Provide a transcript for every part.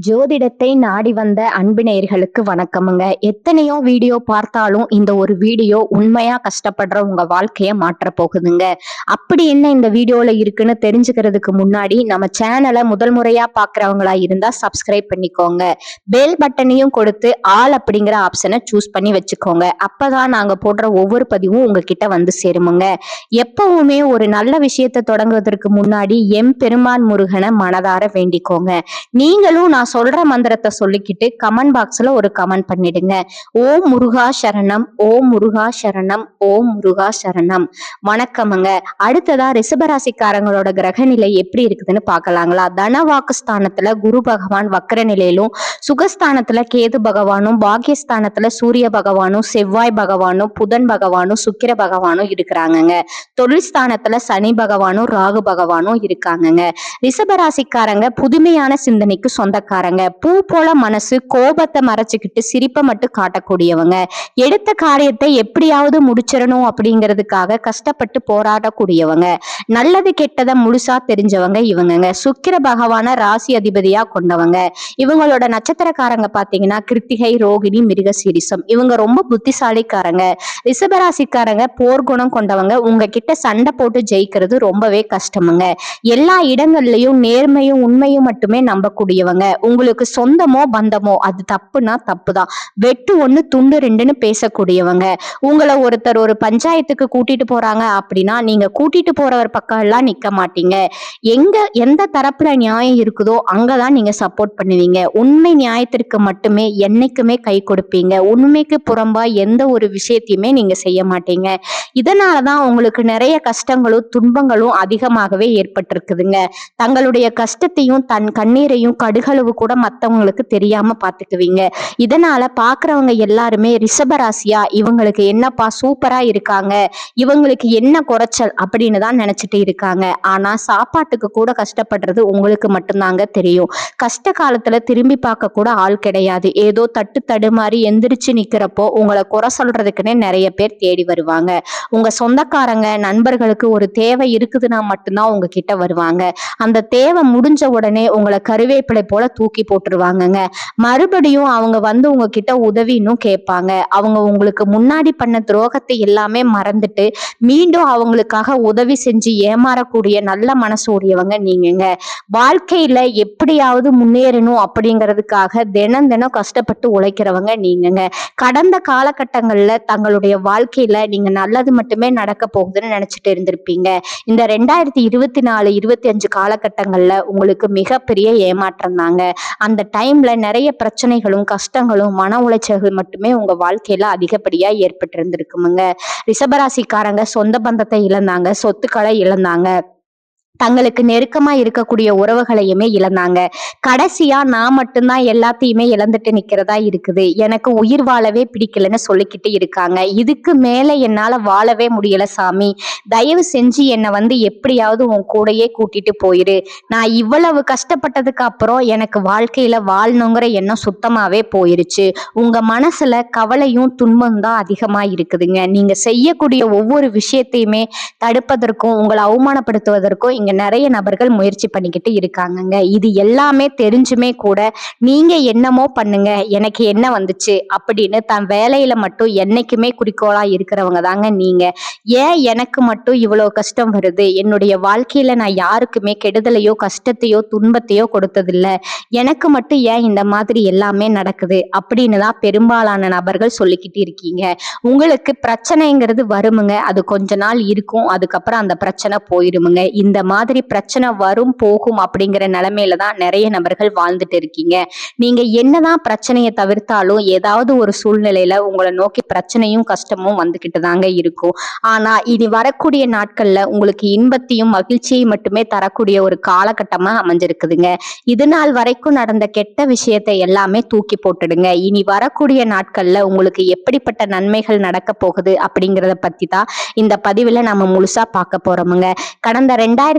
ஜோதிடத்தை நாடி வந்த அன்பு நேயர்களுக்கு வணக்கமுங்க. எத்தனையோ வீடியோ பார்த்தாலும் இந்த ஒரு வீடியோ உண்மையா கஷ்டப்படுற உங்க வாழ்க்கைய மாற்ற போகுதுங்க. அப்படி என்ன இந்த வீடியோல இருக்குன்னு தெரிஞ்சுக்கிறதுக்கு முன்னாடி நம்ம சேனலை முதல் முறையா பாக்குறவங்களா இருந்தா சப்ஸ்கிரைப் பண்ணிக்கோங்க. பெல் பட்டனையும் கொடுத்து ஆல் அப்படிங்கிற ஆப்ஷனை சூஸ் பண்ணி வச்சுக்கோங்க. அப்பதான் நாங்க போடுற ஒவ்வொரு பதிவும் உங்ககிட்ட வந்து சேருமுங்க. எப்பவுமே ஒரு நல்ல விஷயத்தை தொடங்குவதற்கு முன்னாடி பெருமான் முருகனை மனதார வேண்டிக்கோங்க. நீங்களும் நான் சொல்ற மந்திரத்தை சொல்லிக்கிட்டு கமெண்ட் பாக்ஸ்ல ஒரு கமெண்ட் பண்ணிடுங்க. ஓம் முருகா சரணம், ஓம் முருகா சரணம், ஓம் முருகா சரணம். வணக்கமுங்க. அடுத்ததா ரிஷபராசிக்காரங்களோட கிரக நிலை எப்படி இருக்குதுன்னு பாக்கலாங்களா? தனவாக்கு ஸ்தானத்துல குரு பகவான் வக்கர நிலையிலும், சுகஸ்தானத்துல கேது பகவானும், பாக்கியஸ்தானத்துல சூரிய பகவானும், செவ்வாய் பகவானும், புதன் பகவானும், சுக்கிர பகவானும் இருக்கிறாங்கங்க. தொழில் ஸ்தானத்துல சனி பகவானும், ராகு பகவானும் இருக்காங்கங்க. ரிஷபராசிக்காரங்க புதுமையான சிந்தனைக்கு சொந்தக்காரங்க. பூ போல மனசு, கோபத்தை மறைச்சுக்கிட்டு சிரிப்பை மட்டும் காட்டக்கூடியவங்க. எடுத்த காரியத்தை எப்படியாவது முடிச்சிடணும் அப்படிங்கிறதுக்காக கஷ்டப்பட்டு போராடக்கூடியவங்க. நல்லது கெட்டதை முழுசா தெரிஞ்சவங்க இவங்க. சுக்கிர பகவான ராசி அதிபதியா கொண்டவங்க. இவங்களோட நட்சத்திரக்காரங்க பாத்தீங்கன்னா கிருத்திகை, ரோகிணி, மிருகசீரிசம். இவங்க ரொம்ப புத்திசாலிக்காரங்க. ரிஷபராசிக்காரங்க போர்க்குணம் கொண்டவங்க. உங்ககிட்ட சண்டை போட்டு ஜெயிக்கிறது ரொம்பவே கஷ்டமுங்க. எல்லா இடங்கள்லயும் நேர்மையும் உண்மையும் மட்டுமே நம்பக்கூடியவங்க. உங்களுக்கு சொந்தமோ பந்தமோ அது தப்புனா தப்புதான், வெட்டு ஒண்ணு துண்டு ரெண்டுன்னு பேசக்கூடியவங்க. உங்களை ஒருத்தர் ஒரு பஞ்சாயத்துக்கு கூட்டிட்டு போறாங்க அப்படின்னா நீங்க கூட்டிட்டு போறவர் பக்கம் எல்லாம் நிக்க மாட்டீங்க. எந்த தரப்புல நியாயம் இருக்குதோ அங்கதான் நீங்க சப்போர்ட் பண்ணுவீங்க. உண்மை நியாயத்திற்கு மட்டுமே என்னைக்குமே கை கொடுப்பீங்க. உண்மைக்கு புறம்பா எந்த ஒரு விஷயத்தையுமே நீங்க செய்ய மாட்டீங்க. இதனாலதான் உங்களுக்கு நிறைய கஷ்டங்களும் துன்பங்களும் அதிகமாகவே ஏற்பட்டிருக்குதுங்க. தங்களுடைய கஷ்டத்தையும் தன் கண்ணீரையும் கடுகளவு கூட மத்தவங்களுக்கு தெரியாம பாத்துக்குவீங்க. இதனால பாக்குறவங்க எல்லாருமே ரிஷபராசியா இவங்களுக்கு என்னப்பா சூப்பரா இருக்காங்க, இவங்களுக்கு என்ன குறைச்சல் அப்படின்னு தான் நினைச்சிட்டு இருக்காங்க. ஆனா சாப்பாட்டுக்கு கூட கஷ்டப்படுறது உங்களுக்கு மட்டும்தாங்க தெரியும். கஷ்ட காலத்துல திரும்பி பார்க்க கூட ஆள் கிடையாது. ஏதோ தட்டு தடுமாறி எந்திரிச்சு நிக்கிறப்போ உங்களை குறை சொல்றதுக்குன்னே நிறைய பேர் தேடி வருவாங்க. உங்க சொந்தக்காரங்க நண்பர்களுக்கு ஒரு தேவை இருக்குதுன்னா மட்டும்தான் உங்ககிட்ட வருவாங்க. அந்த தேவை முடிஞ்ச உடனே உங்களை கருவேப்பிலை போல தூக்கி போட்டுருவாங்கங்க. மறுபடியும் அவங்க வந்து உங்ககிட்ட உதவின்னு கேட்பாங்க. அவங்க உங்களுக்கு முன்னாடி பண்ண துரோகத்தை எல்லாமே மறந்துட்டு மீண்டும் அவங்களுக்காக உதவி செஞ்சு ஏமாறக்கூடிய நல்ல மனசு உடையவங்க நீங்கங்க. வாழ்க்கையில எப்படியாவது முன்னேறணும் அப்படிங்கிறதுக்காக தினம் தினம் கஷ்டப்பட்டு உழைக்கிறவங்க நீங்கங்க. கடந்த காலகட்டங்கள்ல தங்களுடைய வாழ்க்கையில நீங்க நல்லது மட்டுமே நடக்க போகுதுன்னு நினைச்சிட்டு இருந்திருப்பீங்க. இந்த 2024, 25 காலகட்டங்கள்ல உங்களுக்கு மிகப்பெரிய ஏமாற்றம் தாங்க. அந்த டைம்ல நிறைய பிரச்சனைகளும் கஷ்டங்களும் மன உளைச்சல்கள் மட்டுமே உங்க வாழ்க்கையில அதிகப்படியா ஏற்பட்டு இருந்திருக்குமுங்க. ரிஷபராசிக்காரங்க சொந்த பந்தத்தை இழந்தாங்க, சொத்துக்களை இழந்தாங்க, தங்களுக்கு நெருக்கமா இருக்கக்கூடிய உறவுகளையுமே இழந்தாங்க. கடைசியா நான் மட்டும்தான் எல்லாத்தையுமே இழந்துட்டு நிக்கிறதா இருக்குது, எனக்கு உயிர் வாழவே பிடிக்கலன்னு சொல்லிக்கிட்டு இருக்காங்க. இதுக்கு மேல என்னால வாழவே முடியல சாமி, தயவு செஞ்சு என்னை வந்து எப்படியாவது உன் கூடையே கூட்டிட்டு போயிரு. நான் இவ்வளவு கஷ்டப்பட்டதுக்கு அப்புறம் எனக்கு வாழ்க்கையில வாழணுங்கிற எண்ணம் சுத்தமாவே போயிருச்சு. உங்க மனசுல கவலையும் துன்பம் தான் அதிகமா இருக்குதுங்க. நீங்க செய்யக்கூடிய ஒவ்வொரு விஷயத்தையுமே தடுப்பதற்கும் உங்களை அவமானப்படுத்துவதற்கும் இங்க நிறைய நபர்கள் முயற்சி பண்ணிக்கிட்டு இருக்காங்கங்க. இது எல்லாமே தெரிஞ்சுமே கூட நீங்க என்னமோ பண்ணுங்க, எனக்கு என்ன வந்துச்சு அப்படின்னு தன் வேலையில மட்டும் என்னைக்குமே குறிக்கோளா இருக்கிறவங்க தாங்க நீங்க. ஏன் எனக்கு மட்டும் இவ்வளவு கஷ்டம் வருது, என்னுடைய வாழ்க்கையில நான் யாருக்குமே கெடுதலையோ கஷ்டத்தையோ துன்பத்தையோ கொடுத்ததில்லை, எனக்கு மட்டும் ஏன் இந்த மாதிரி எல்லாமே நடக்குது அப்படின்னு தான் பெரும்பாலான நபர்கள் சொல்லிக்கிட்டு இருக்கீங்க. உங்களுக்கு பிரச்சனைங்கிறது வருமுங்க, அது கொஞ்ச நாள் இருக்கும், அதுக்கப்புறம் அந்த பிரச்சனை போயிருமுங்க. இந்த மாதிரி பிரச்சனை வரும் போகும் அப்படிங்கிற நிலைமையில தான் நிறைய நபர்கள் வாழ்ந்துட்டு இருக்கீங்க. நீங்க என்னதான் பிரச்சனையை தவிர்த்தாலும் ஏதாவது ஒரு சூழ்நிலையில உங்களை நோக்கி பிரச்சனையும் கஷ்டமும் வந்துகிட்டு தாங்க இருக்கும். ஆனா இனி வரக்கூடிய நாட்கள்ல உங்களுக்கு இன்பத்தையும் மகிழ்ச்சியையும் மட்டுமே தரக்கூடிய ஒரு காலகட்டமா அமைஞ்சிருக்குதுங்க. இது நாள் வரைக்கும் நடந்த கெட்ட விஷயத்தை எல்லாமே தூக்கி போட்டுடுங்க. இனி வரக்கூடிய நாட்கள்ல உங்களுக்கு எப்படிப்பட்ட நன்மைகள் நடக்க போகுது அப்படிங்கிறத பத்தி தான் இந்த பதிவுல நம்ம முழுசா பார்க்க போறோமுங்க. கடந்த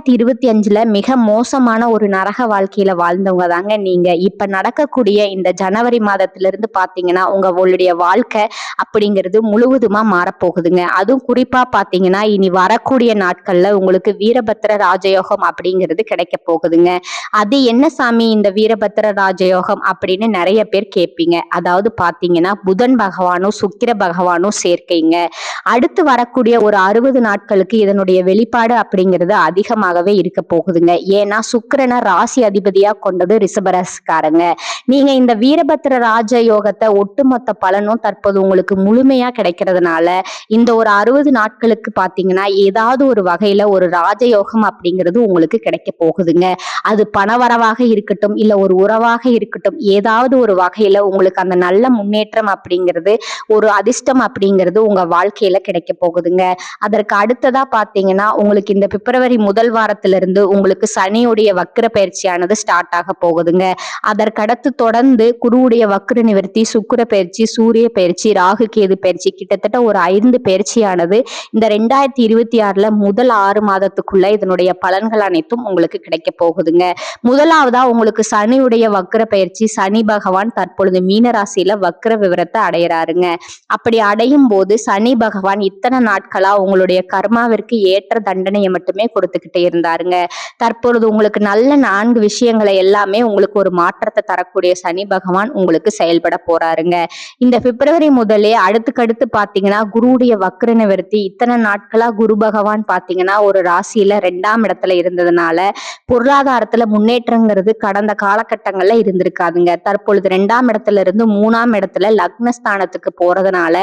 2025ல மிக மோசமான ஒரு நரக வாழ்க்கையில வாழ்ந்தவங்க தாங்க நீங்க. இப்ப நடக்கக்கூடிய இந்த ஜனவரி மாதத்திலிருந்து பாத்தீங்கன்னா உங்களுடைய வாழ்க்கை அப்படிங்கிறது முழுவதுமா மாறப்போகுதுங்க. அதுவும் குறிப்பா பாத்தீங்கன்னா இனி வரக்கூடிய நாட்கள்ல உங்களுக்கு வீரபத்திர ராஜயோகம் அப்படிங்கிறது கிடைக்க போகுதுங்க. அது என்ன சாமி இந்த வீரபத்திர ராஜயோகம் அப்படின்னு நிறைய பேர் கேட்பீங்க. அதாவது பாத்தீங்கன்னா புதன் பகவானும் சுக்கிர பகவானும் சேர்க்கைங்க. அடுத்து வரக்கூடிய ஒரு 60 நாட்களுக்கு இதனுடைய வெளிப்பாடு அப்படிங்கிறது அதிகமாகவே இருக்க போகுதுங்க. ஏன்னா சுக்கிரனை ராசி அதிபதியா கொண்டது ரிஷபராசிக்காரங்க. நீங்க இந்த வீரபத்திர ராஜ யோகத்தை ஒட்டுமொத்த பலனும் தற்போது உங்களுக்கு முழுமையா கிடைக்கிறதுனால இந்த ஒரு 60 நாட்களுக்கு பாத்தீங்கன்னா ஏதாவது ஒரு வகையில ஒரு ராஜயோகம் அப்படிங்கிறது உங்களுக்கு கிடைக்க போகுதுங்க. அது பணவரவாக இருக்கட்டும் இல்ல ஒரு உறவாக இருக்கட்டும், ஏதாவது ஒரு வகையில உங்களுக்கு அந்த நல்ல முன்னேற்றம் அப்படிங்கிறது ஒரு அதிர்ஷ்டம் அப்படிங்கிறது உங்க வாழ்க்கையில கிடைக்க போகுதுங்க. அதற்கு அடுத்ததா பாத்தீங்கன்னா உங்களுக்கு இந்த பிப்ரவரி முதல் வாரத்திலிருந்து உங்களுக்கு சனியுடைய வக்ர பயிற்சியானது ஸ்டார்ட் ஆக போகுதுங்க. அதற்கடுத்து தொடர்ந்து குருவுடைய வக்ர நிவர்த்தி, சுக்கிர பயிற்சி, சூரிய பயிற்சி, ராகு கேது பயிற்சி, கிட்டத்தட்ட ஒரு 5 பயிற்சியானது இந்த 2026ல முதல் 6 மாதத்துக்குள்ள இதனுடைய பலன்கள் அனைத்தும் உங்களுக்கு கிடைக்க போகுதுங்க. முதலாவதா உங்களுக்கு சனியுடைய வக்ர பயிற்சி, சனி பகவான் தற்பொழுது மீன ராசியில வக்ர விவரத்தை அடையிறாருங்க. அப்படி அடையும் போது சனி பகவான் இத்தனை நாட்களா உங்களுடைய கர்மாவிற்கு ஏற்ற தண்டனையை மட்டுமே கொடுத்துக்கிட்டே இருந்தாருங்க. தற்பொழுது உங்களுக்கு நல்ல 4 விஷயங்களை எல்லாமே உங்களுக்கு ஒரு மாற்றத்தை தரக்கூடிய சனி பகவான் உங்களுக்கு செயல்பட போறாருங்க. இந்த பிப்ரவரி முதலே அடுத்துக்கடுத்து பாத்தீங்கன்னா குருவுடைய வக்ர நிவர்த்தி, இத்தனை நாட்களா குரு பகவான் பாத்தீங்கன்னா ஒரு ராசியில 2ஆம் இடத்துல இருந்ததுனால பொருளாதாரத்துல முன்னேற்றங்கிறது கடந்த காலகட்டங்கள்ல இருந்திருக்காதுங்க. தற்பொழுது 2ஆம் இடத்துல இருந்து 3ஆம் இடத்துல லக்னஸ்தானத்துக்கு போறதுனால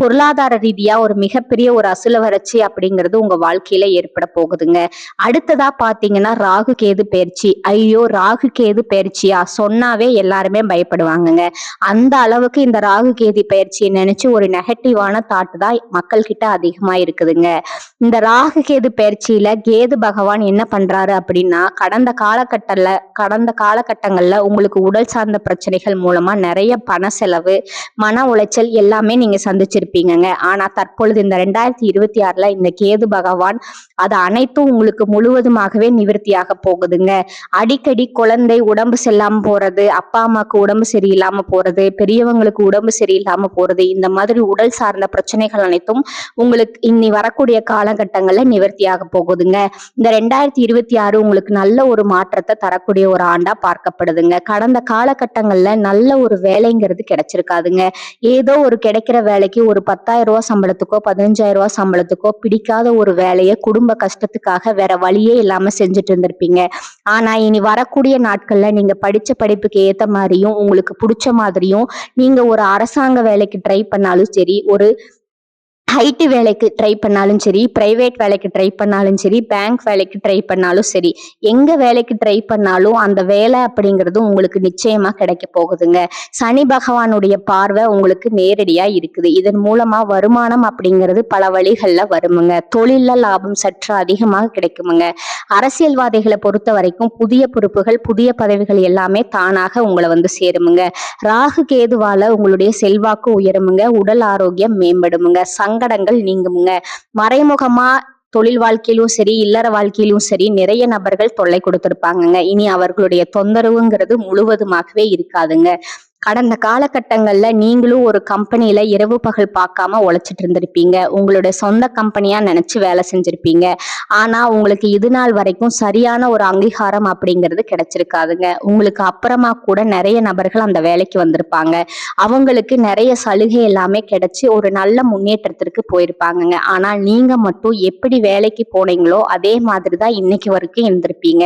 பொருளாதார ரீதியா ஒரு மிகப்பெரிய ஒரு அசுல வறட்சி அப்படிங்கிறது உங்க வாழ்க்கையில ஏற்பட போகுதுங்க. அடுத்ததா பாத்தீங்கன்னா ராகு கேது பயிற்சி. ஐயோ ராகு கேது பயிற்சியா சொன்னாவே எல்லாருமே பயப்படுவாங்கங்க. அந்த அளவுக்கு இந்த ராகு கேது பயிற்சியை நினைச்சு ஒரு நெகட்டிவான தாட் தான் மக்கள் கிட்ட அதிகமா இருக்குதுங்க. இந்த ராகு கேது பயிற்சியில கேது பகவான் என்ன பண்றாரு அப்படின்னா கடந்த காலகட்டங்கள்ல உங்களுக்கு உடல் சார்ந்த பிரச்சனைகள் மூலமா நிறைய பண செலவு, மன உளைச்சல் எல்லாமே நீங்க சந்திச்சிருப்பீங்கங்க. ஆனா தற்பொழுது இந்த 2026ல இந்த கேது பகவான் அது அனைத்தும் உங்களுக்கு முழுவதுமாகவே நிவர்த்தியாக போகுதுங்க. அடிக்கடி குழந்தை உடம்பு சரியில்லாம போறது, அப்பா அம்மாக்கு உடம்பு சரியில்லாம போறது, பெரியவங்களுக்கு உடம்பு சரியில்லாம போறது, இந்த மாதிரி உடல் சார்ந்த பிரச்சனைகள் அனைத்தும் உங்களுக்கு இனி வரக்கூடிய காலகட்டங்கள்ல நிவர்த்தியாக போகுதுங்க. இந்த 2026 உங்களுக்கு நல்ல ஒரு மாற்றத்தை தரக்கூடிய ஒரு ஆண்டா பார்க்கப்படுதுங்க. கடந்த காலகட்டங்கள்ல நல்ல ஒரு வேலைங்கிறது கிடைச்சிருக்காதுங்க. ஏதோ ஒரு கிடைக்கிற வேலைக்கு ஒரு 10,000 ரூபாய் சம்பளத்துக்கோ 15,000 ரூபாய் சம்பளத்துக்கோ பிடிக்காத ஒரு வேலையை குடும்ப கஷ்டத்துக்காக வேற வழியே இல்லாம செஞ்சுட்டு இருந்திருப்பீங்க. ஆனா இனி வரக்கூடிய நாட்கள்ல நீங்க படிச்ச படிப்புக்கு ஏத்த மாதிரியும் உங்களுக்கு பிடிச்ச மாதிரியும் நீங்க ஒரு அரசாங்க வேலைக்கு ட்ரை பண்ணாலும் சரி, ஒரு ஐடி வேலைக்கு ட்ரை பண்ணாலும் சரி, பிரைவேட் வேலைக்கு ட்ரை பண்ணாலும் சரி, பேங்க் வேலைக்கு ட்ரை பண்ணாலும் சரி, எங்க வேலைக்கு ட்ரை பண்ணாலும் அந்த வேலை அப்படிங்கிறது உங்களுக்கு நிச்சயமா கிடைக்க போகுதுங்க. சனி பகவானுடைய பார்வை உங்களுக்கு நேரடியா இருக்குது. இதன் மூலமா வருமானம் அப்படிங்கிறது பல வழிகள்ல வருமுங்க. தொழில்ல லாபம் சற்று அதிகமாக கிடைக்குமுங்க. அரசியல்வாதிகளை பொறுத்த வரைக்கும் புதிய பொறுப்புகள், புதிய பதவிகள் எல்லாமே தானாக உங்களை வந்து சேருமுங்க. ராகு கேதுவால உங்களுடைய செல்வாக்கு உயருமுங்க. உடல் ஆரோக்கியம் மேம்படுமுங்க. சங்கடங்கள் நீங்குமுங்க. மறைமுகமா தொழில் வாழ்க்கையிலும் சரி, இல்லற வாழ்க்கையிலும் சரி நிறைய நபர்கள் தொல்லை கொடுத்திருப்பாங்கங்க. இனி அவர்களுடைய தொந்தரவுங்கிறது முழுவதுமாகவே இருக்காதுங்க. கடந்த காலகட்டங்கள்ல நீங்களும் ஒரு கம்பெனியில இரவு பகல் பார்க்காம உழைச்சிட்டு இருந்திருப்பீங்க. உங்களுடைய சொந்த கம்பெனியா நினைச்சு வேலை செஞ்சிருப்பீங்க. ஆனா உங்களுக்கு இது நாள் வரைக்கும் சரியான ஒரு அங்கீகாரம் அப்படிங்கிறது கிடைச்சிருக்காதுங்க. உங்களுக்கு அப்புறமா கூட நிறைய நபர்கள் அந்த வேலைக்கு வந்திருப்பாங்க. அவங்களுக்கு நிறைய சலுகை எல்லாமே கிடைச்சு ஒரு நல்ல முன்னேற்றத்திற்கு போயிருப்பாங்கங்க. ஆனா நீங்க மட்டும் எப்படி வேலைக்கு போனீங்களோ அதே மாதிரிதான் இன்னைக்கு வரைக்கும் இருந்திருப்பீங்க.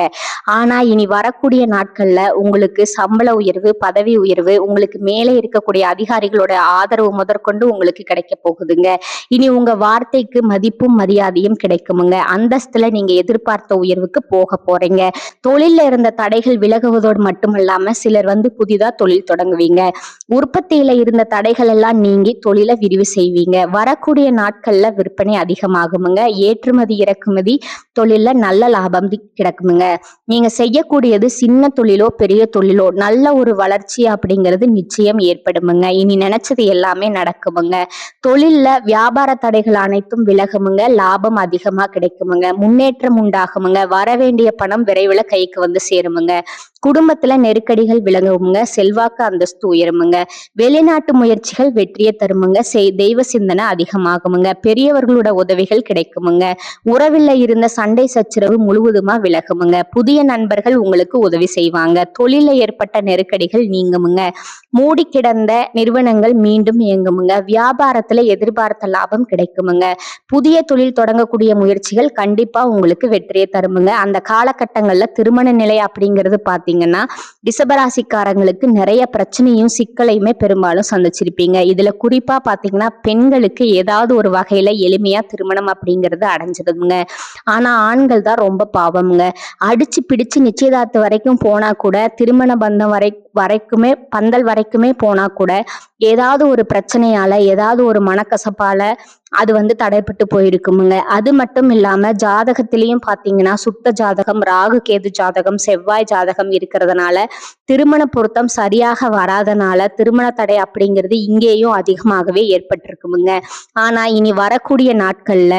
ஆனா இனி வரக்கூடிய நாட்கள்ல உங்களுக்கு சம்பள உயர்வு, பதவி உயர்வு, உங்களுக்கு மேலே இருக்கக்கூடிய அதிகாரிகளோட ஆதரவு முதற்கொண்டு உங்களுக்கு கிடைக்க போகுதுங்க. இனி உங்க வார்த்தைக்கு மதிப்பும் மரியாதையும் கிடைக்குமுங்க. அந்தஸ்துல நீங்க எதிர்பார்த்த உயர்வுக்கு போக போறீங்க. தொழில்ல இருந்த தடைகள் விலகுவதோடு மட்டுமல்லாம சிலர் வந்து புதிதா தொழில் தொடங்குவீங்க. உற்பத்தியில இருந்த தடைகள் எல்லாம் நீங்கி தொழிலை விரிவு செய்வீங்க. வரக்கூடிய நாட்கள்ல விற்பனை அதிகமாகுமுங்க. ஏற்றுமதி இறக்குமதி தொழில்ல நல்ல லாபம் கிடக்குமுங்க. நீங்க செய்யக்கூடியது சின்ன தொழிலோ பெரிய தொழிலோ நல்ல ஒரு வளர்ச்சி அப்படிங்கிறது அப்படிங்கிறது நிச்சயம் ஏற்படுமுங்க. இனி நினைச்சது எல்லாமே நடக்குமுங்க. தொழில்ல வியாபார தடைகள் அனைத்தும் விலகுமுங்க. லாபம் அதிகமா கிடைக்குமுங்க. முன்னேற்றம் உண்டாகுமுங்க. வர வேண்டிய பணம் விரைவில் கைக்கு வந்து சேருமுங்க. குடும்பத்துல நெருக்கடிகள் விலகுமுங்க. செல்வாக்கு அந்தஸ்து உயருமுங்க. வெளிநாட்டு முயற்சிகள் வெற்றியை தருமுங்க. தெய்வ சிந்தனை அதிகமாகுமுங்க. பெரியவர்களோட உதவிகள் கிடைக்குமுங்க. உறவில் இருந்த சண்டை சச்சரவு முழுவதுமா விலகுமுங்க. புதிய நண்பர்கள் உங்களுக்கு உதவி செய்வாங்க. தொழில ஏற்பட்ட நெருக்கடிகள் நீங்குமுங்க. மூடி கிடந்த நிறுவனங்கள் மீண்டும் இயங்குமுங்க. வியாபாரத்துல எதிர்பார்த்த லாபம் கிடைக்குமுங்க. புதிய தொழில் தொடங்கக்கூடிய முயற்சிகள் கண்டிப்பா உங்களுக்கு வெற்றியை தருமுங்க. அந்த காலகட்டங்கள்ல திருமண நிலை அப்படிங்கிறது பாத்தீங்கன்னா ரிஷபராசிக்காரங்களுக்கு நிறைய பிரச்சனையும் சிக்கலையுமே பெரும்பாலும் சந்திச்சிருப்பீங்க. இதுல குறிப்பா பாத்தீங்கன்னா பெண்களுக்கு ஏதாவது ஒரு வகையில எளிமையா திருமணம் அப்படிங்கிறது அடைஞ்சிருதுங்க. ஆனா ஆண்கள் தான் ரொம்ப பாவம்ங்க. அடிச்சு பிடிச்சு நிச்சயதார்த்தம் வரைக்கும் போனா கூட திருமண பந்தம் வரைக்குமே பந்தல் வரைக்குமே போனா கூட ஏதாவது ஒரு பிரச்சனையால ஏதாவது ஒரு மனக்கசப்பால அது தடைப்பட்டு போயிருக்குமுங்க. அது மட்டும் இல்லாம ஜாதகத்திலையும் பாத்தீங்கன்னா சுத்த ஜாதகம், ராகு கேது ஜாதகம், செவ்வாய் ஜாதகம் இருக்கிறதுனால திருமண பொருத்தம் சரியாக வராதனால திருமண தடை அப்படிங்கிறது இங்கேயும் அதிகமாகவே ஏற்பட்டிருக்குமுங்க. ஆனா இனி வரக்கூடிய நாட்கள்ல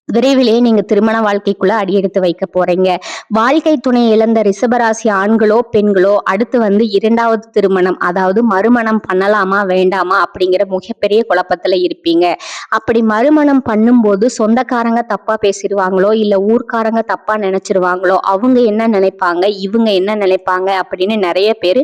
விரைவிலேயே நீங்க திருமண வாழ்க்கைக்குள்ள அடியெடுத்து வைக்க போறீங்க. வாழ்க்கை துணை இழந்த ரிஷபராசி ஆண்களோ பெண்களோ அடுத்து இரண்டாவது திருமணம், அதாவது மறுமணம் பண்ணலாமா வேண்டாமா அப்படிங்கிற மிகப்பெரிய குழப்பத்துல இருப்பீங்க. அப்படி மறுமணம் பண்ணும்போது சொந்தக்காரங்க தப்பா பேசிடுவாங்களோ இல்ல ஊர்க்காரங்க தப்பா நினைச்சிருவாங்களோ, அவங்க என்ன நினைப்பாங்க இவங்க என்ன நினைப்பாங்க அப்படின்னு நிறைய பேர்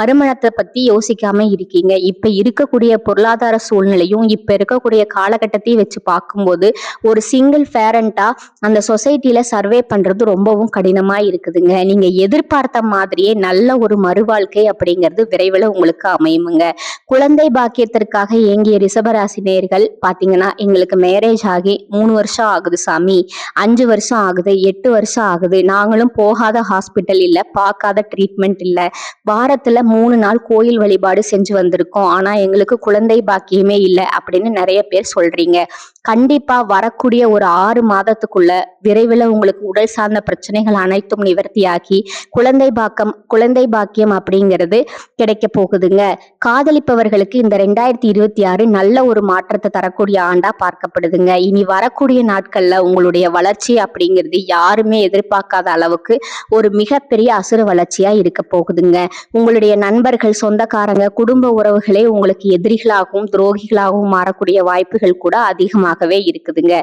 மறுமணத்தை பத்தி யோசிக்காம இருக்கீங்க. இப்ப இருக்கக்கூடிய பொருளாதார சூழ்நிலையும் இப்ப இருக்கக்கூடிய காலகட்டத்தையும் வச்சு பார்க்கும்போது ஒரு சிங்கிள் பேரண்டா அந்த சொசைட்டில சர்வே பண்றது ரொம்பவும் கடினமா இருக்குதுங்க. நீங்க எதிர்பார்த்த மாதிரியே நல்ல ஒரு மறுவாழ்க்கை அப்படிங்கிறது விரைவில் உங்களுக்கு அமையுமுங்க. குழந்தை பாக்கியத்திற்காக ஏங்கிய ரிஷபராசி நேயர்கள் பாத்தீங்கன்னா எங்களுக்கு மேரேஜ் ஆகி 3 வருஷம் ஆகுது சாமி, 5 வருஷம் ஆகுது, 8 வருஷம் ஆகுது, நாங்களும் போகாத ஹாஸ்பிட்டல் இல்ல, பார்க்காத ட்ரீட்மெண்ட் இல்ல, வாரத்துல 3 நாள் கோயில் வழிபாடு செஞ்சு வந்திருக்கோம், ஆனா எங்களுக்கு குழந்தை பாக்கியமே இல்லை அப்படின்னு நிறைய பேர் சொல்றீங்க. கண்டிப்பா வரக்கூடிய ஒரு 6 மாதத்துக்குள்ள விரைவில் உங்களுக்கு உடல் சார்ந்த பிரச்சனைகள் அனைத்தும் நிவர்த்தியாகி குழந்தை பாக்கியம் அப்படிங்கிறது கிடைக்க போகுதுங்க. காதலிப்பவர்களுக்கு இந்த 2026 நல்ல ஒரு மாற்றத்தை தரக்கூடிய ஆண்டா பார்க்கப்படுதுங்க. இனி வரக்கூடிய நாட்கள்ல உங்களுடைய வளர்ச்சி அப்படிங்கிறது யாருமே எதிர்பார்க்காத அளவுக்கு ஒரு மிகப்பெரிய அசுர வளர்ச்சியா இருக்க போகுதுங்க. உங்களுடைய நண்பர்கள், சொந்தக்காரங்க, குடும்ப உறவுகளே உங்களுக்கு எதிரிகளாகவும் துரோகிகளாகவும் மாறக்கூடிய வாய்ப்புகள் கூட அதிகமாகவே இருக்குதுங்க.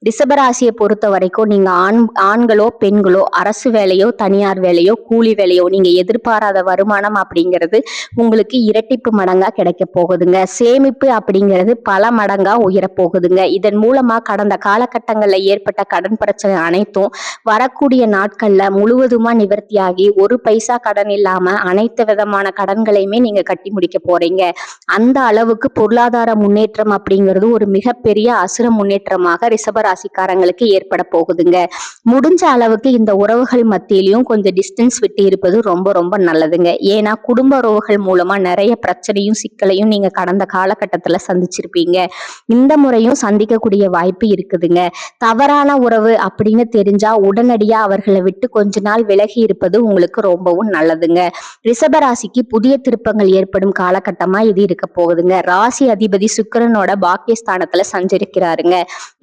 ரிஷபராசியை பொறுத்த வரைக்கும் நீங்க ஆண்களோ பெண்களோ அரசு வேலையோ தனியார் வேலையோ கூலி வேலையோ நீங்க எதிர்பாராத வருமானம் அப்படிங்கிறது உங்களுக்கு இரட்டிப்பு மடங்கா கிடைக்க போகுதுங்க. சேமிப்பு அப்படிங்கிறது பல மடங்கா உயர போகுதுங்க. இதன் மூலமா கடந்த காலகட்டங்கள்ல ஏற்பட்ட கடன் பிரச்சனை அனைத்தும் வரக்கூடிய நாட்கள்ல முழுவதுமா நிவர்த்தியாகி ஒரு பைசா கடன் இல்லாம அனைத்து விதமான கடன்களையுமே நீங்க கட்டி முடிக்க போறீங்க. அந்த அளவுக்கு பொருளாதார முன்னேற்றம் அப்படிங்கிறது ஒரு மிகப்பெரிய அசுர முன்னேற்றமாக ரிஷபராசிக்காரங்களுக்கு ஏற்பட போகுதுங்க. முடிஞ்ச அளவுக்கு இந்த உறவுகள் மத்தியிலையும் கொஞ்சம் டிஸ்டன்ஸ் விட்டு இருப்பது ரொம்ப ரொம்ப நல்லதுங்க. ஏன்னா குடும்ப உறவுகள் மூலமா நிறைய பிரச்சனையும் சிக்கலையும் நீங்க கடந்த காலகட்டத்துல சந்திச்சிருப்பீங்க. இந்த முறையும் சந்திக்கக்கூடிய வாய்ப்பு இருக்குதுங்க. தவறான உறவு அப்படின்னு தெரிஞ்சா உடனடியா அவர்களை விட்டு கொஞ்ச நாள் விலகி இருப்பது உங்களுக்கு ரொம்பவும் நல்லதுங்க. ரிஷபராசிக்கு புதிய திருப்பங்கள் ஏற்படும் காலகட்டமா இது இருக்க போகுதுங்க. ராசி அதிபதி சுக்கிரனோட பாக்கியஸ்தானத்துல சஞ்சரிக்கிறாருங்க.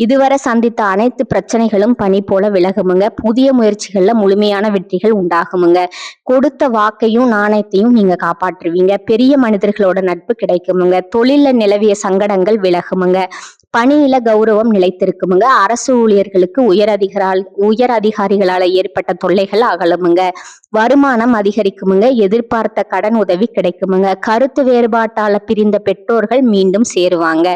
இதுவரை சந்தித்த அனைத்து பிரச்சனைகளும் பனி போல விலகுமுங்க. புதிய முயற்சிகள்ல முழுமையான வெற்றிகள் உண்டாகுமுங்க. கொடுத்த வாக்கையும் நாணயத்தையும் நீங்க காப்பாற்றுவீங்க. பெரிய மனிதர்களோட நட்பு கிடைக்குமுங்க. தொழில நிலவிய சங்கடங்கள் விலகுமுங்க. பணியில கௌரவம் நிலைத்திருக்குமுங்க. அரசு ஊழியர்களுக்கு உயர் அதிகாரிகளால ஏற்பட்ட தொல்லைகள் அகலுமுங்க. வருமானம் அதிகரிக்குமுங்க. எதிர்பார்த்த கடன் உதவி கிடைக்குமுங்க. கருத்து வேறுபாட்டால பிரிந்த பெற்றோர்கள் மீண்டும் சேருவாங்க.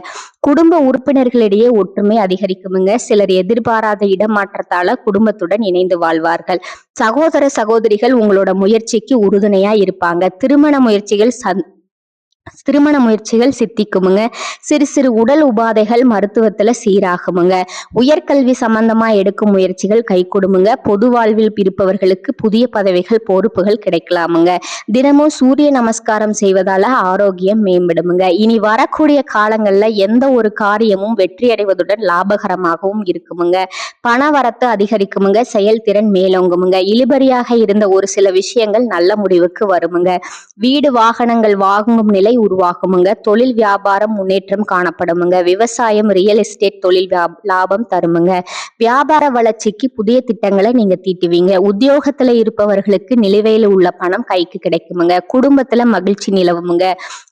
குடும்ப உறுப்பினர்களிடையே ஒற்றுமை அதிகரிக்குமுங்க. சிலர் எதிர்பாராத இடமாற்றத்தால குடும்பத்துடன் இணைந்து வாழ்வார்கள். சகோதர சகோதரிகள் உங்களோட முயற்சிக்கு உறுதுணையா இருப்பாங்க. திருமண முயற்சிகள் திருமண முயற்சிகள் சித்திக்குமுங்க. சிறு சிறு உடல் உபாதைகள் மருத்துவத்துல சீராகுமுங்க. உயர்கல்வி சம்பந்தமா எடுக்கும் முயற்சிகள் கைகூடுமுங்க. பொது வாழ்வில் இருப்பவர்களுக்கு புதிய பதவிகள் பொறுப்புகள் கிடைக்கலாமுங்க. தினமும் சூரிய நமஸ்காரம் செய்வதால ஆரோக்கியம் மேம்படுமுங்க. இனி வரக்கூடிய காலங்கள்ல எந்த ஒரு காரியமும் வெற்றி அடைவதுடன் லாபகரமாகவும் இருக்குமுங்க. பண வரத்து அதிகரிக்குமுங்க. செயல்திறன் மேலோங்குமுங்க. இழுபறியாக இருந்த ஒரு சில விஷயங்கள் நல்ல முடிவுக்கு வருமுங்க. வீடு வாகனங்கள் வாங்கும் நிலை உருவாகுமுங்க. தொழில் வியாபாரம் முன்னேற்றம் காணப்படுமுங்க. விவசாயம் ரியல் எஸ்டேட் தொழில் லாபம் தருமுங்க. வியாபார வளர்ச்சிக்கு புதிய திட்டங்களை நீங்க தீட்டுவீங்க. உத்தியோகத்துல இருப்பவர்களுக்கு நிலுவையில் உள்ள பணம் கைக்கு கிடைக்குமுங்க. குடும்பத்துல மகிழ்ச்சி நிலவுமுங்க.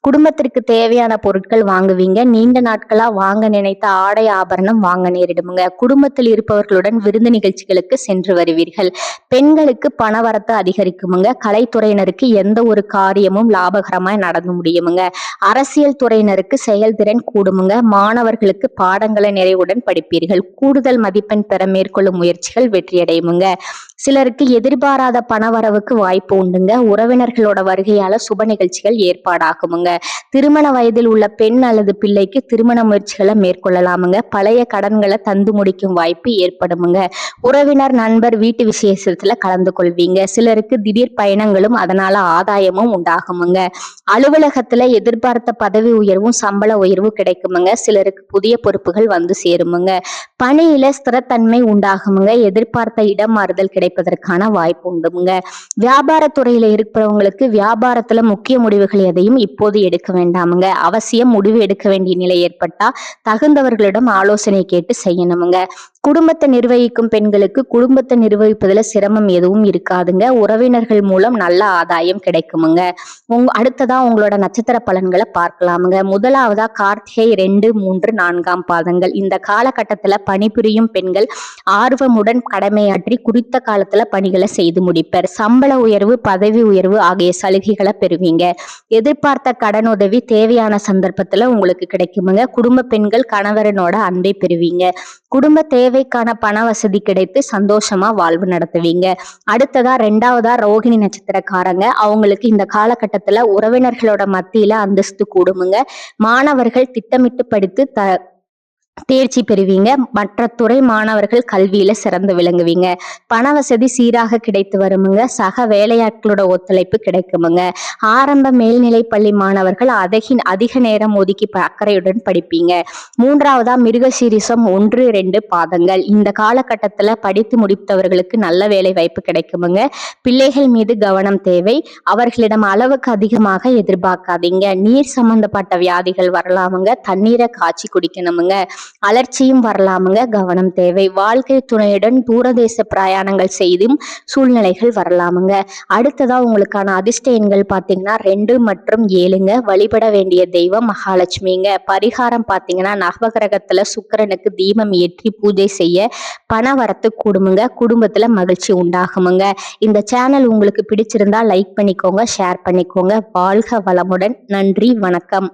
குடும்பத்திற்கு தேவையான பொருட்கள் வாங்குவீங்க. நீண்ட நாட்களா வாங்க நினைத்த ஆடை ஆபரணம் வாங்க நேரிடுமுங்க. குடும்பத்தில் இருப்பவர்களுடன் விருந்து நிகழ்ச்சிகளுக்கு சென்று வருவீர்கள். பெண்களுக்கு பணவரத்து அதிகரிக்குமுங்க. கலைத்துறையினருக்கு எந்த ஒரு காரியமும் லாபகரமாய் நடந்து முடியுமுங்க. அரசியல் துறையினருக்கு செயல்திறன் கூடுமுங்க. மாணவர்களுக்கு பாடங்களை நிறைவுடன் படிப்பீர்கள். கூடுதல் மதிப்பெண் பெற மேற்கொள்ளும் முயற்சிகள் வெற்றியடையுமுங்க. சிலருக்கு எதிர்பாராத பணவரவுக்கு வாய்ப்பு உண்டுங்க. உறவினர்களோட வருகையால சுப நிகழ்ச்சிகள் ஏற்பாடாகுமுங்க. திருமண வயதில் உள்ள பெண் அல்லது பிள்ளைக்கு திருமண முயற்சிகளை மேற்கொள்ளலாமுங்க. பழைய கடன்களை தந்து முடிக்கும் வாய்ப்பு ஏற்படுமுங்க. உறவினர் நண்பர் வீட்டு விசேஷத்துல கலந்து கொள்வீங்க. சிலருக்கு திடீர் பயணங்களும் அதனால ஆதாயமும் உண்டாகுமுங்க. அலுவலகத்துல எதிர்பார்த்த பதவி உயர்வும் சம்பள உயர்வும் கிடைக்குமுங்க. சிலருக்கு புதிய பொறுப்புகள் வந்து சேருமுங்க. பணியில ஸ்திரத்தன்மை உண்டாகுமுங்க. எதிர்பார்த்த இடம் மாறுதல் கிடைப்பதற்கான வாய்ப்பு உண்டுமுங்க. வியாபாரத்துறையில இருக்கிறவங்களுக்கு வியாபாரத்துல முக்கிய முடிவுகள் எதையும் இப்போது எடுக்க வேண்டாமுங்க. அவசியம் முடிவு எடுக்க வேண்டிய நிலை ஏற்பட்டா தகுந்தவர்களிடம் ஆலோசனை கேட்டு செய்யணுமுங்க. குடும்பத்தை நிர்வகிக்கும் பெண்களுக்கு குடும்பத்தை நிர்வகிப்பதுல சிரமம் எதுவும் இருக்காதுங்க. உறவினர்கள் மூலம் நல்ல ஆதாயம் கிடைக்குமுங்க. அடுத்ததா உங்களோட நட்சத்திர பலன்களை பார்க்கலாமுங்க. முதலாவதா கார்த்திகை 2, 3, 4 பாதங்கள். இந்த காலகட்டத்துல பணிபுரியும் பெண்கள் ஆர்வமுடன் கடமையாற்றி குறித்த காலத்துல பணிகளை செய்து முடிப்பர். சம்பள உயர்வு பதவி உயர்வு ஆகிய சலுகைகளை பெறுவீங்க. எதிர்பார்த்த கடன் உதவி தேவையான சந்தர்ப்பத்துல உங்களுக்கு கிடைக்குமுங்க. குடும்ப பெண்கள் கணவரனோட அன்பை பெறுவீங்க. குடும்ப தேவைக்கான பண வசதி கிடைத்து சந்தோஷமா வாழ்வு நடத்துவீங்க. அடுத்ததா 2வதா ரோகிணி நட்சத்திரக்காரங்க. அவங்களுக்கு இந்த காலகட்டத்துல உறவினர்களோட மத்தியில அந்தஸ்து கூடுமுங்க. மாணவர்கள் திட்டமிட்டு படித்து தேர்ச்சி பெறுவீங்க. மற்ற துறை மாணவர்கள் கல்வியில சிறந்து விளங்குவீங்க. பண வசதி சீராக கிடைத்து வருமுங்க. சக வேலையாட்களோட ஒத்துழைப்பு கிடைக்குமுங்க. ஆரம்ப மேல்நிலை பள்ளி மாணவர்கள் அதிக நேரம் ஒதுக்கி அக்கறையுடன் படிப்பீங்க. 3வதா மிருகசீரிசம் 1, 2 பாதங்கள். இந்த காலகட்டத்துல படித்து முடித்தவர்களுக்கு நல்ல வேலை வாய்ப்பு கிடைக்குமுங்க. பிள்ளைகள் மீது கவனம் தேவை. அவர்களிடம் அளவுக்கு அதிகமாக எதிர்பார்க்காதீங்க. நீர் சம்பந்தப்பட்ட வியாதிகள் வரலாமுங்க. தண்ணீரை காய்ச்சி குடிக்கணுமுங்க. அலர்ச்சியும் வரலாமுங்க. கவனம் தேவை. வாழ்க்கை துணையுடன் தூரதேச பிரயாணங்கள் செய்தும் சூழ்நிலைகள் வரலாமுங்க. அடுத்ததா உங்களுக்கான அதிர்ஷ்ட எண்கள் பாத்தீங்கன்னா 2 மற்றும் 7ங்க. வழிபட வேண்டிய தெய்வம் மகாலட்சுமிங்க. பரிகாரம் பாத்தீங்கன்னா நவகிரகத்துல சுக்கிரனுக்கு தீபம் ஏற்றி பூஜை செய்ய பண வரத்து கூடுமுங்க. குடும்பத்துல மகிழ்ச்சி உண்டாகுமுங்க. இந்த சேனல் உங்களுக்கு பிடிச்சிருந்தா லைக் பண்ணிக்கோங்க, ஷேர் பண்ணிக்கோங்க. வாழ்க வளமுடன். நன்றி, வணக்கம்.